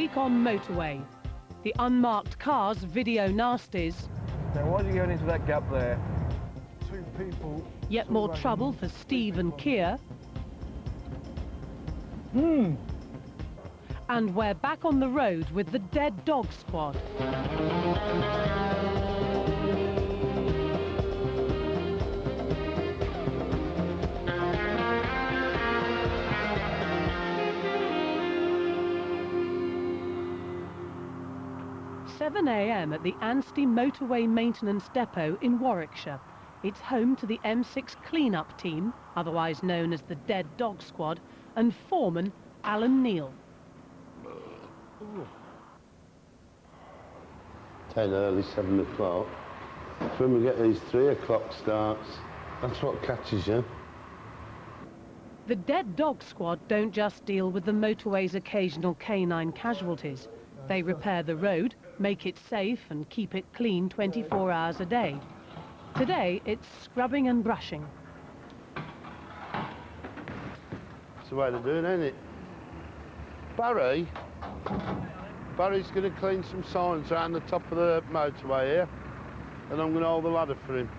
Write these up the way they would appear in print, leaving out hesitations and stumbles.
week on Motorway. The unmarked cars video nasties. Now why are you going into that gap there? Two people. Yet more trouble for Steve and Keir. And we're back on the road with the Dead Dog Squad. "7 a.m. at the Anstey Motorway Maintenance Depot in Warwickshire. It's home to the M6 clean-up team, otherwise known as the Dead Dog Squad, and foreman Alan Neal. 10 early, 7 o'clock. When we get these 3 o'clock starts, that's what catches you. The Dead Dog Squad don't just deal with the motorway's occasional canine casualties. They repair the road, make it safe and keep it clean 24 hours a day. Today, it's scrubbing and brushing. That's the way to do it, ain't it? Barry's going to clean some signs around the top of the motorway here, and I'm going to hold the ladder for him.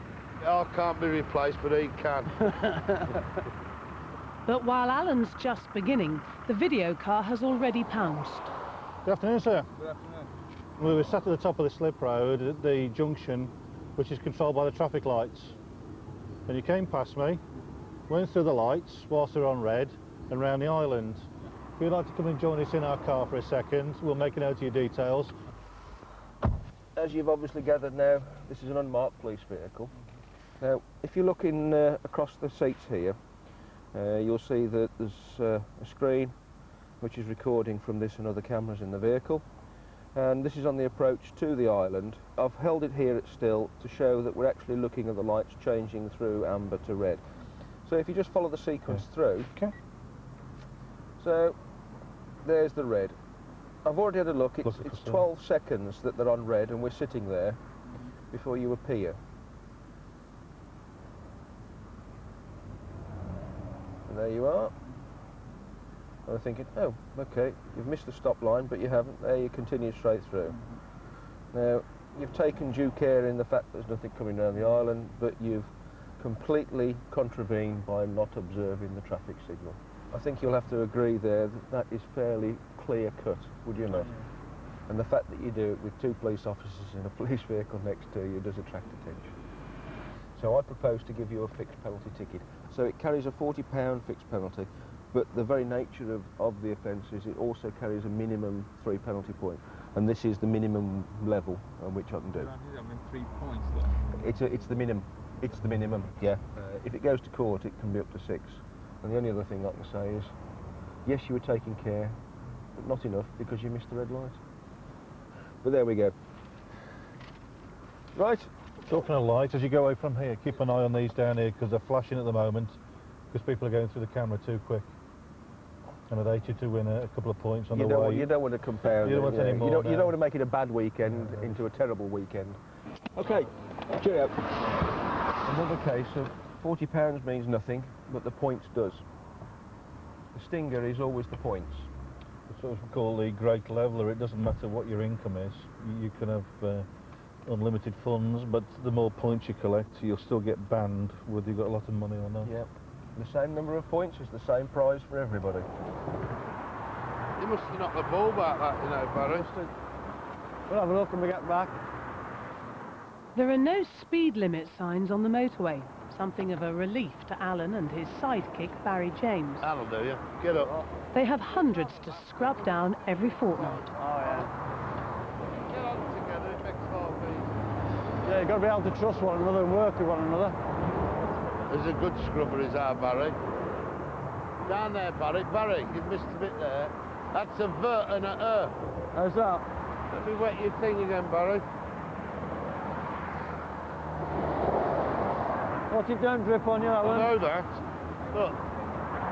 I can't be replaced, but he can. But while Alan's just beginning, the video car has already pounced. Good afternoon, sir. Good afternoon. We were sat at the top of the slip road at the junction, which is controlled by the traffic lights. And you came past me, went through the lights whilst they were on red, and round the island. If you'd like to come and join us in our car for a second, we'll make a note of your details. As you've obviously gathered now, this is an unmarked police vehicle. Now, if you're looking across the seats here, you'll see that there's a screen which is recording from this and other cameras in the vehicle. And this is on the approach to the island. I've held it here at still to show that we're actually looking at the lights changing through amber to red. So if you just follow the sequence through. Okay. So there's the red. I've already had a look. It's 12 seconds that they're on red and we're sitting there before you appear. And there you are. And I'm thinking, oh, okay, you've missed the stop line, but you haven't. There you continue straight through. Now, you've taken due care in the fact there's nothing coming down the island, but you've completely contravened by not observing the traffic signal. I think you'll have to agree there that that is fairly clear-cut, would you not? And the fact that you do it with 2 police officers in a police vehicle next to you does attract attention. So I propose to give you a fixed penalty ticket. So it carries a £40 fixed penalty, but the very nature of the offence is it also carries a minimum 3 penalty points, and this is the minimum level on which I can do. I mean 3 points though. It's the minimum. It's the minimum, yeah. If it goes to court, it can be up to 6. And the only other thing I can say is, yes, you were taking care, but not enough because you missed the red light. But there we go. Right. Talking of lights, as you go away from here, keep an eye on these down here because they're flashing at the moment because people are going through the camera too quick. And I'd hate you to win a couple of points on the way. You don't want to compare. You don't want any more. You don't want to make it a bad weekend into a terrible weekend. Okay, cheerio. Another case of £40 means nothing, but the points does. The stinger is always the points. It's what we call the great leveller. It doesn't matter what your income is. You can have unlimited funds, but the more points you collect, you'll still get banned whether you've got a lot of money or not. Yep. The same number of points is the same prize for everybody. You must have knocked the ball about that, you know, Barry. We'll have a look when we get back. There are no speed limit signs on the motorway, something of a relief to Alan and his sidekick, Barry James. That'll do you. Get up. They have hundreds to scrub down every fortnight. Oh, yeah. Get on together, it makes life easy. Yeah, you've got to be able to trust one another and work with one another. There's a good scrubber, is our Barry. Down there, Barry. Barry, you've missed a bit there. That's a V and a E. How's that? Let me wet your thing again, Barry. What, it don't drip on you, I Alan? know that. Look,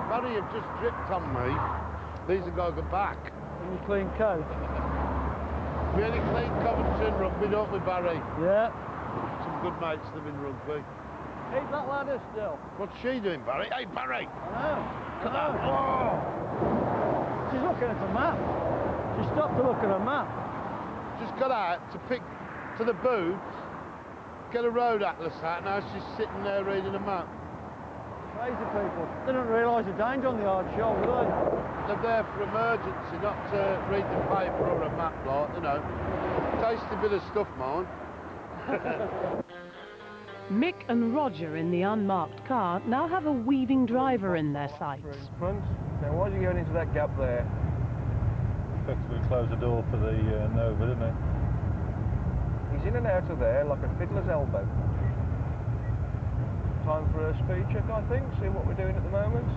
Barry, you've just dripped on me. These have got to go back. In your clean coat? We only clean Coventry and rugby, don't we, Barry? Yeah. Some good mates live in rugby. Keep that ladder still. What's she doing, Barry? Hey, Barry! I know. Come on! She's looking at the map. She stopped to look at a map. Just got out to pick to the booth, get a road atlas out, now she's sitting there reading a map. Crazy people. They don't realise the danger on the hard shoulder, do they? They're there for emergency, not to read the paper or a map, like, you know. Tasty bit of stuff, mine. Mick and Roger in the unmarked car now have a weaving driver in their sights. Front. Now, why is he going into that gap there? Effectively closed the door for the Nova, didn't it? He's in and out of there like a fiddler's elbow. Time for a speed check, I think, see what we're doing at the moment.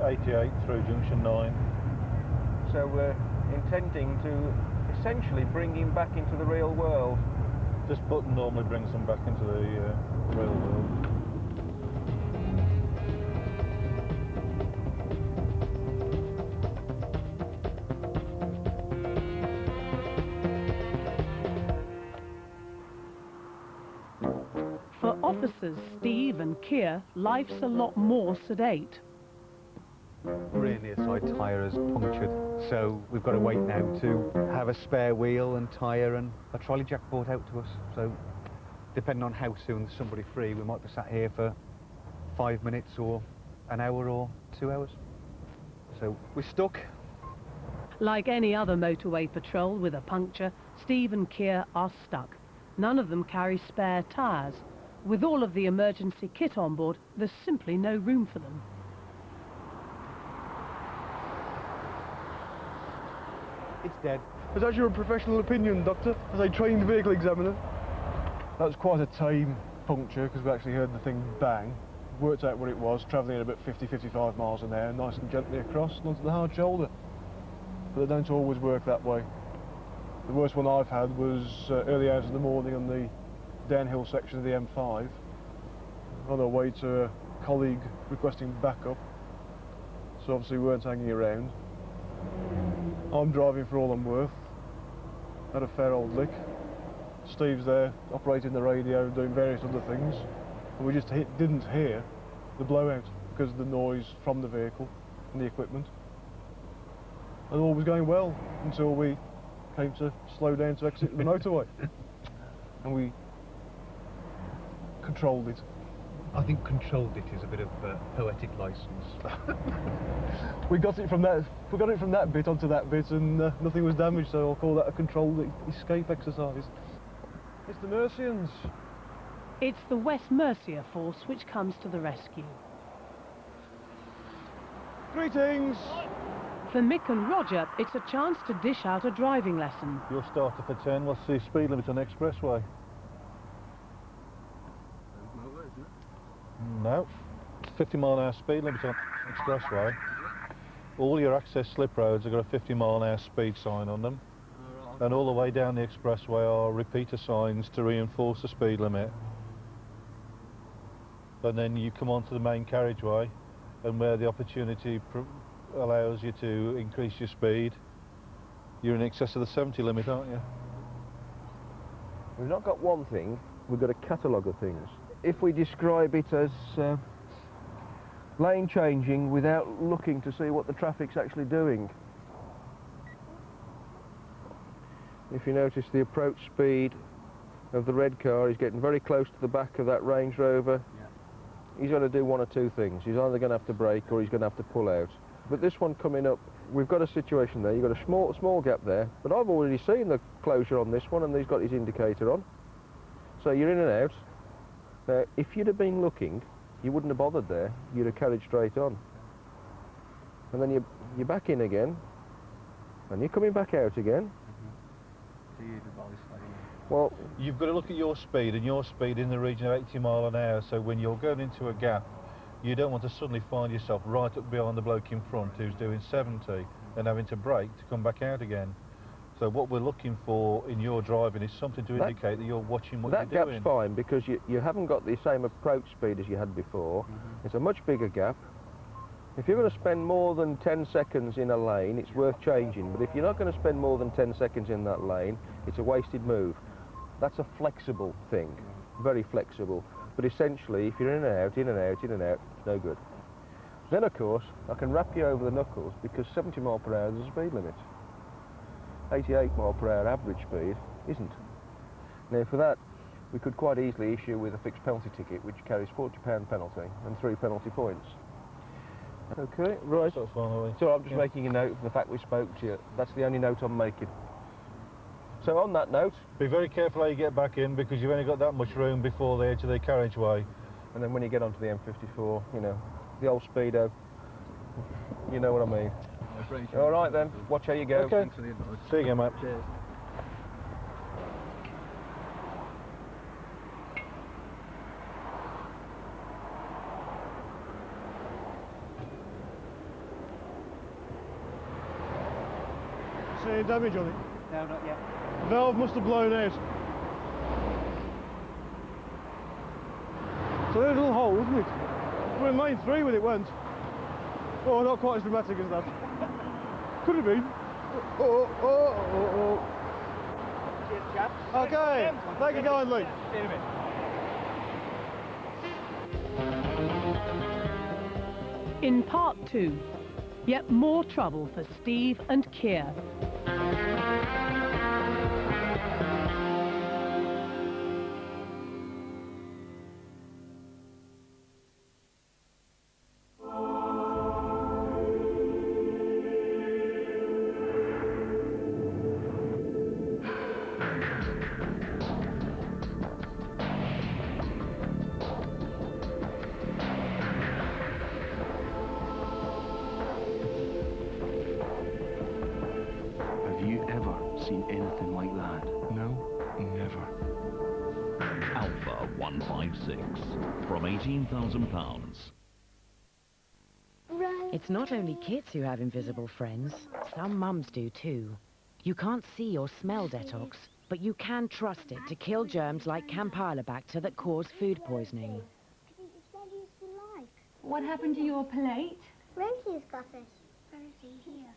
'88 through junction 9. So we're intending to essentially bring him back into the real world. This button normally brings them back into the real world. For officers Steve and Keir, life's a lot more sedate. Rear near side tyre is punctured, so we've got to wait now to have a spare wheel and tyre and a trolley jack brought out to us. So depending on how soon there's somebody free, we might be sat here for 5 minutes or an hour or 2 hours. So we're stuck. Like any other motorway patrol with a puncture, Steve and Keir are stuck. None of them carry spare tyres. With all of the emergency kit on board, there's simply no room for them. It's dead. Is that your professional opinion, Doctor, as a trained vehicle examiner? That was quite a tame puncture because we actually heard the thing bang. Worked out what it was, travelling at about 50-55 miles an hour, nice and gently across and onto the hard shoulder. But they don't always work that way. The worst one I've had was early hours in the morning on the downhill section of the M5. On our way to a colleague requesting backup, so obviously we weren't hanging around. I'm driving for all I'm worth. Had a fair old lick. Steve's there operating the radio and doing various other things. And we just didn't hear the blowout because of the noise from the vehicle and the equipment. And all was going well until we came to slow down to exit the motorway. And we controlled it. I think controlled it is a bit of poetic license. We got it from that bit onto that bit, and nothing was damaged. So I'll call that a controlled escape exercise. It's the Mercians. It's the West Mercia force which comes to the rescue. Greetings. For Mick and Roger, it's a chance to dish out a driving lesson. Your starter for 10, what's the speed limit on the expressway? No, 50 mile an hour speed limit on expressway. All your access slip roads have got a 50 mile an hour speed sign on them. And all the way down the expressway are repeater signs to reinforce the speed limit. And then you come onto the main carriageway, and where the opportunity allows you to increase your speed, you're in excess of the 70 limit, aren't you? We've not got one thing, we've got a catalogue of things. If we describe it as lane changing without looking to see what the traffic's actually doing. If you notice the approach speed of the red car is getting very close to the back of that Range Rover. Yeah. He's going to do one or two things. He's either going to have to brake or he's going to have to pull out. But this one coming up, we've got a situation there. You've got a small gap there, but I've already seen the closure on this one, and he's got his indicator on. So you're in and out. Now, if you'd have been looking, you wouldn't have bothered there. You'd have carried straight on. And then you're back in again, and you're coming back out again. Well, you've got to look at your speed, and your speed in the region of 80 mile an hour, so when you're going into a gap, you don't want to suddenly find yourself right up behind the bloke in front who's doing 70 and having to brake to come back out again. So what we're looking for in your driving is something to indicate that you're watching what you're doing. That gap's fine because you haven't got the same approach speed as you had before. It's a much bigger gap. If you're going to spend more than 10 seconds in a lane, it's worth changing. But if you're not going to spend more than 10 seconds in that lane, it's a wasted move. That's a flexible thing, very flexible. But essentially, if you're in and out, in and out, in and out, it's no good. Then, of course, I can wrap you over the knuckles because 70 mile per hour is the speed limit. 88 mile per hour average speed isn't. Now, for that, we could quite easily issue with a fixed penalty ticket, which carries £40 penalty and 3 penalty points. Okay, right. That's fine, Ollie. So I'm just making a note of the fact we spoke to you. That's the only note I'm making. So on that note... Be very careful how you get back in because you've only got that much room before the edge of the carriageway. And then when you get onto the M54, you know, the old speedo, you know what I mean. All right then, watch how you go. Okay. Thanks for the advice. See you again, mate. Cheers. See any damage on it? No, not yet. The valve must have blown out. So there's a little hole, isn't it? We're in lane 3 when it went. Oh, not quite as dramatic as that. Could have been. Oh. Cheers, chaps. Okay, thank you kindly. See you in a bit. In part 2, yet more trouble for Steve and Keir. Have you ever seen anything like that? No, never. Alpha 156 from £18,000. It's not only kids who have invisible friends. Some mums do too. You can't see or smell detox, but you can trust it to kill germs like Campylobacter that cause food poisoning. What happened to your plate? Rosie's got it. Rosie, here.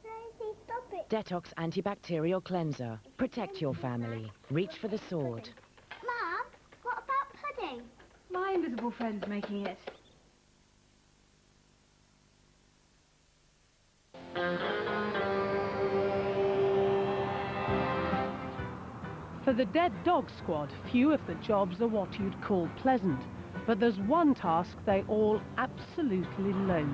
Rosie, stop it. Detox antibacterial cleanser. Protect your family. Reach for the sword. Mum, what about pudding? My invisible friend's making it. For the Dead Dog Squad, few of the jobs are what you'd call pleasant, but there's one task they all absolutely loathe.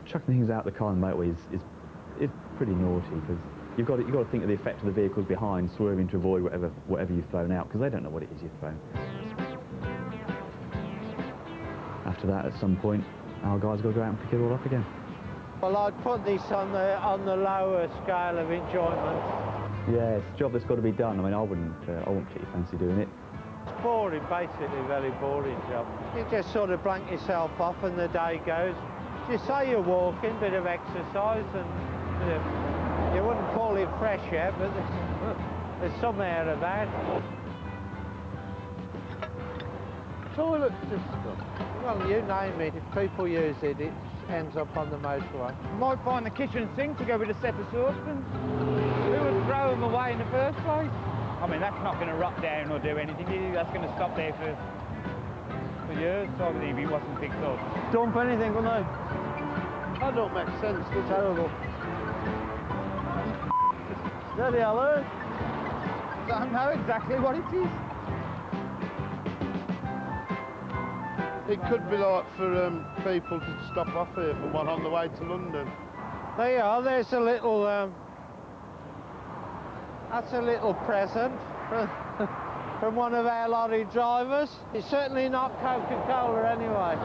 Chucking things out the car on the motorway is pretty naughty because you've got to think of the effect of the vehicles behind swerving to avoid whatever you've thrown out because they don't know what it is you've thrown. After that, at some point, our guys got to go out and pick it all up again. Well, I'd put this on the lower scale of enjoyment. Yeah, it's a job that's got to be done. I mean, I wouldn't particularly fancy doing it. It's boring, basically, very boring job. You just sort of blank yourself off and the day goes. You say you're walking, bit of exercise, and you wouldn't call it fresh yet, but there's some air about. Toilet system. Well, you name it. If people use it, it ends up on the motorway. You might find the kitchen sink to go with a set of saucepans. Who would throw them away in the first place? I mean, that's not going to rot down or do anything, is it? That's going to stop there for years, obviously, if it wasn't fixed up. Dump anything, wouldn't they? That don't make sense, it's terrible. Steady, Alan. Don't know exactly what it is. It could be like for people to stop off here for one on the way to London. There you are, there's a little, that's a little present from one of our lorry drivers. It's certainly not Coca-Cola anyway.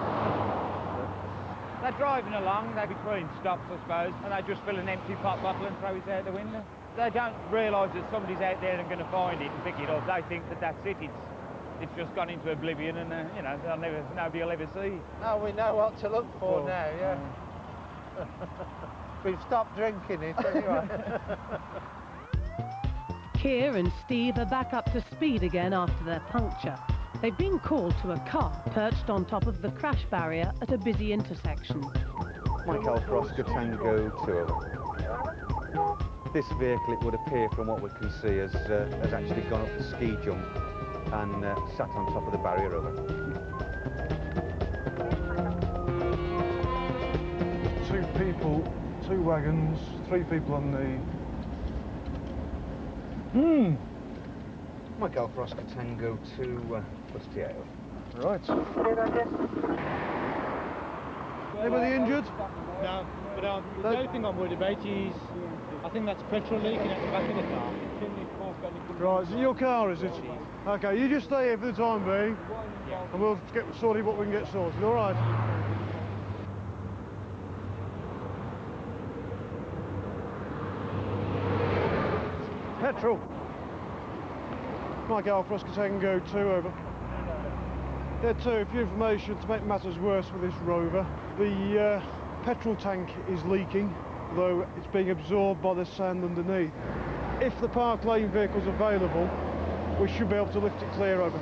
They're driving along, they're between stops, I suppose, and they just fill an empty pop bottle and throw it out the window. They don't realise that somebody's out there and going to find it and pick it up. They think that that's it. It's just gone into oblivion, and you know, nobody will ever see. No, we know what to look for now. Yeah. We've stopped drinking it anyway. Keir and Steve are back up to speed again after their puncture. They've been called to a car perched on top of the crash barrier at a busy intersection. Mike Alfrost, Tango 2. This vehicle, it would appear from what we can see, has actually gone up the ski jump and sat on top of the barrier rubber. 2 people, 2 wagons, 3 people on the... Mike Alpha Oscar Tango to Bustiero. Right. Anybody injured? No, but the only thing I'm worried about is, I think that's petrol leaking at the back of the car. Right, so your car, is it? Okay, you just stay here for the time being, and we'll get sorted what we can get sorted, all right? Petrol. Mike Alpha Oscar Tango 2 over. There too, a few information to make matters worse with this Rover. The petrol tank is leaking, though it's being absorbed by the sand underneath. If the park lane vehicle's available, we should be able to lift it clear over.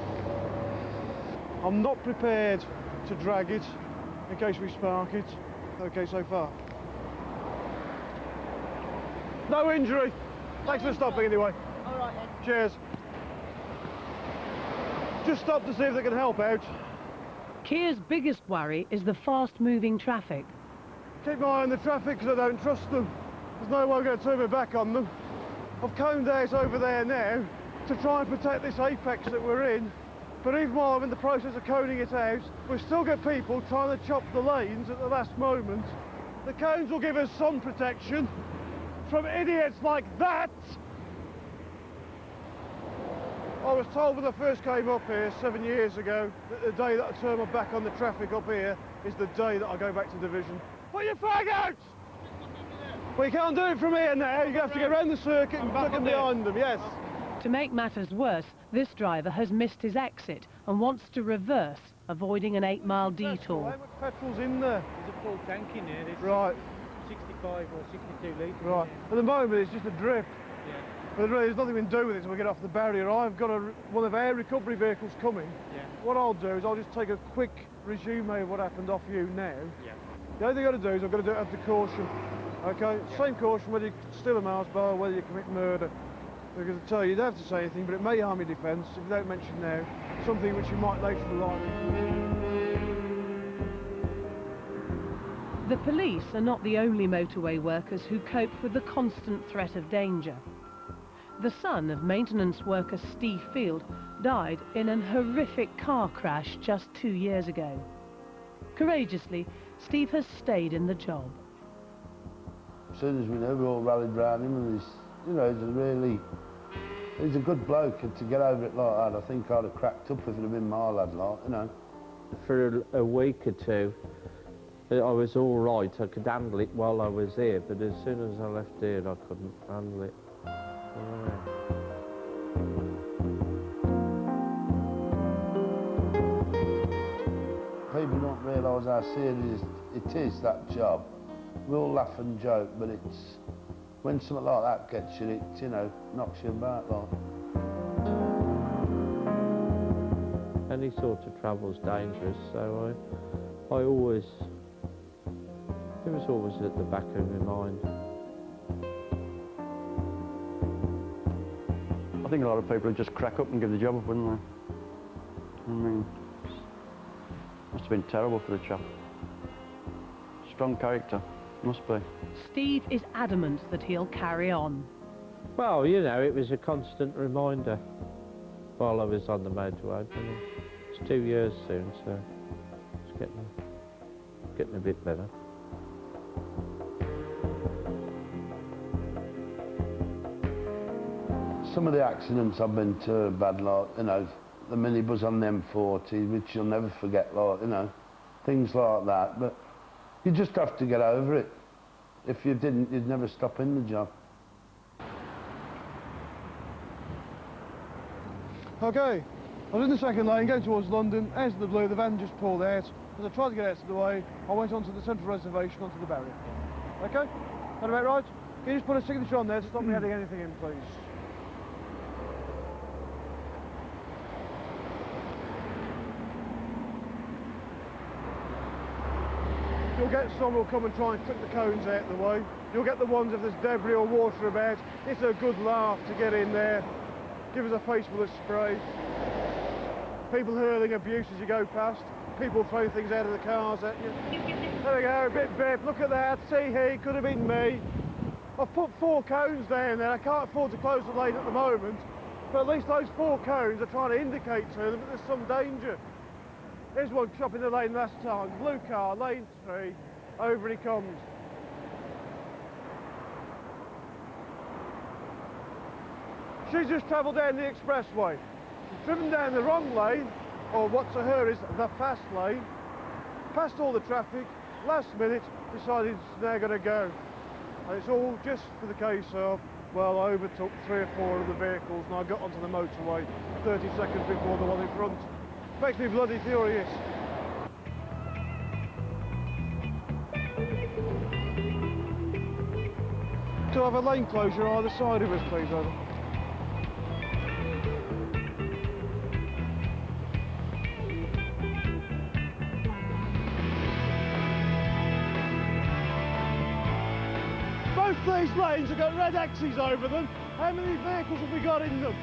I'm not prepared to drag it in case we spark it. Okay so far. No injury. Thanks for stopping anyway. All right then. Cheers. Just stop to see if they can help out. Kia's biggest worry is the fast-moving traffic. Keep my eye on the traffic because I don't trust them. There's no way I'm going to turn my back on them. I've coned out over there now to try and protect this apex that we're in. But even while I'm in the process of coning it out, we've still got people trying to chop the lanes at the last moment. The cones will give us some protection from idiots like that. I was told when I first came up here 7 years ago that the day that I turn my back on the traffic up here is the day that I go back to division. Put your flag out! Well, you can't do it from here now. You're going to have to get around the circuit and duck them behind them, yes. To make matters worse, this driver has missed his exit and wants to reverse, avoiding an 8-mile detour. How much petrol's in there? There's a full tank in there. There's Right. 65 or 62 litres. Right. At the moment, it's just a drip. Yeah. But really, there's nothing we can do with it until we get off the barrier. I've got one of our recovery vehicles coming. Yeah. What I'll do is I'll just take a quick resume of what happened off you now. Yeah. The only thing I've got to do is I've got to do it under caution. Okay? Yeah. Same caution whether you steal a Mars bar or whether you commit murder. Because I tell you, you don't have to say anything, but it may harm your defence if you don't mention now something which you might later like. The police are not the only motorway workers who cope with the constant threat of danger. The son of maintenance worker Steve Field died in an horrific car crash just 2 years ago. Courageously, Steve has stayed in the job. As soon as we know, we all rallied round him, and he's a good bloke, and to get over it like that, I think I'd have cracked up if it had been my lad, like, you know. For a week or two, I was all right. I could handle it while I was here, but as soon as I left here, I couldn't handle it. People don't realise how serious it is, that job. We all laugh and joke, but it's when something like that gets you, it, knocks you about, like. Any sort of travel's dangerous, so I always, it was always at the back of my mind. I think a lot of people would just crack up and give the job up, wouldn't they? I mean, must have been terrible for the chap. Strong character, must be. Steve is adamant that he'll carry on. Well, it was a constant reminder while I was on the motorway. It's 2 years soon, so it's getting a bit better. Some of the accidents I've been to have had, like, the minibus on the M40, which you'll never forget, like, things like that. But you just have to get over it. If you didn't, you'd never stop in the job. Okay, I was in the second lane going towards London. As the blue, the van just pulled out. As I tried to get out of the way, I went onto the central reservation, onto the barrier. Okay? That about right? Can you just put a signature on there to stop me adding anything in, please? You'll get some who'll come and try and clip the cones out of the way. You'll get the ones if there's debris or water about. It's a good laugh to get in there. Give us a face full of spray. People hurling abuse as you go past. People throwing things out of the cars at you. There we go, a bit bip, look at that, see he, could have been me. I've put 4 cones down there. I can't afford to close the lane at the moment, but at least those 4 cones are trying to indicate to them that there's some danger. Here's one chopping the lane last time. Blue car, lane 3, over he comes. She's just travelled down the expressway. She's driven down the wrong lane, or what to her is the fast lane, passed all the traffic, last minute decided they're going to go. And it's all just for the case of, well, I overtook 3 or 4 of the vehicles and I got onto the motorway 30 seconds before the one in front. Makes me bloody furious. To have a lane closure either side of us, please, over. Both these lanes have got red X's over them. How many vehicles have we got in them?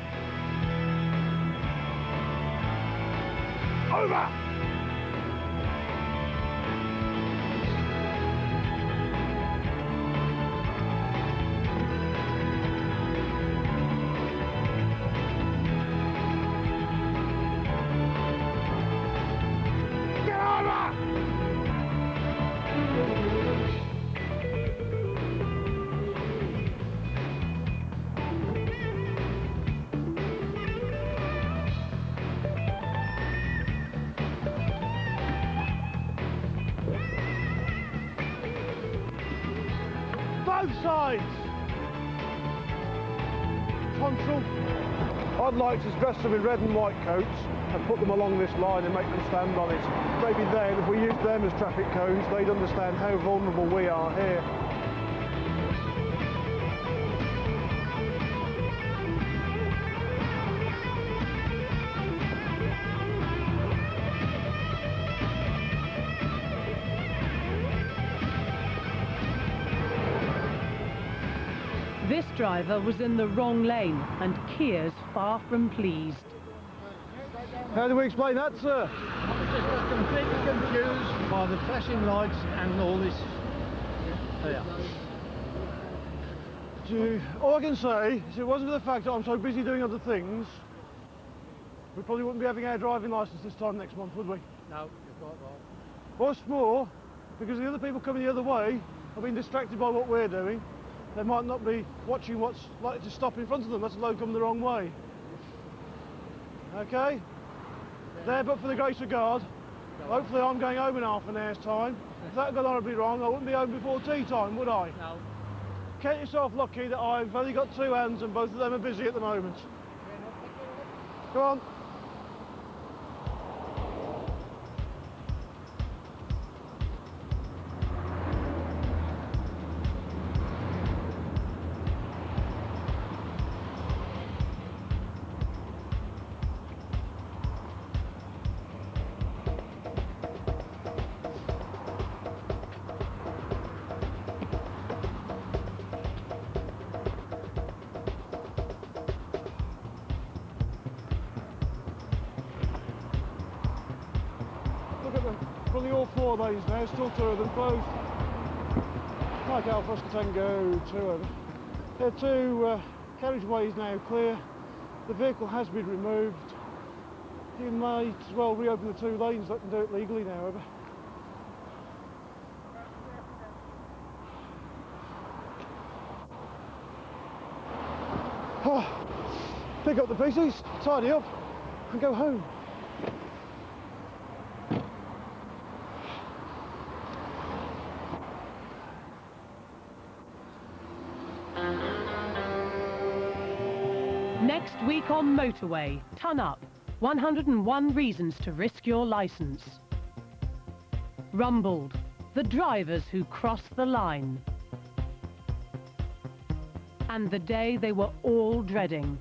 Over! Get over! Both sides! Consul, I'd like to dress them in red and white coats and put them along this line and make them stand on it. Maybe then, if we used them as traffic cones, they'd understand how vulnerable we are here. This driver was in the wrong lane, and Kia's far from pleased. How do we explain that, sir? Just completely confused by the flashing lights and all this. All I can say is it wasn't for the fact that I'm so busy doing other things, we probably wouldn't be having our driving licence this time next month, would we? No, you're quite right. What's more, because the other people coming the other way have been distracted by what we're doing, they might not be watching what's likely to stop in front of them, let alone come the wrong way. Okay? There, but for the grace of God, hopefully I'm going home in half an hour's time. If that got horribly wrong, I wouldn't be home before tea time, would I? No. Count yourself lucky that I've only got 2 hands and both of them are busy at the moment. Go on. Probably all 4 lanes now, still 2 of them closed. Like Alpha Oscar Tango 2 over. There are 2 carriageways now clear. The vehicle has been removed. You might as well reopen the 2 lanes, let them do it legally now over. Pick up the pieces, tidy up and go home. Next week on Motorway, ton up, 101 reasons to risk your licence. Rumbled, the drivers who crossed the line. And the day they were all dreading.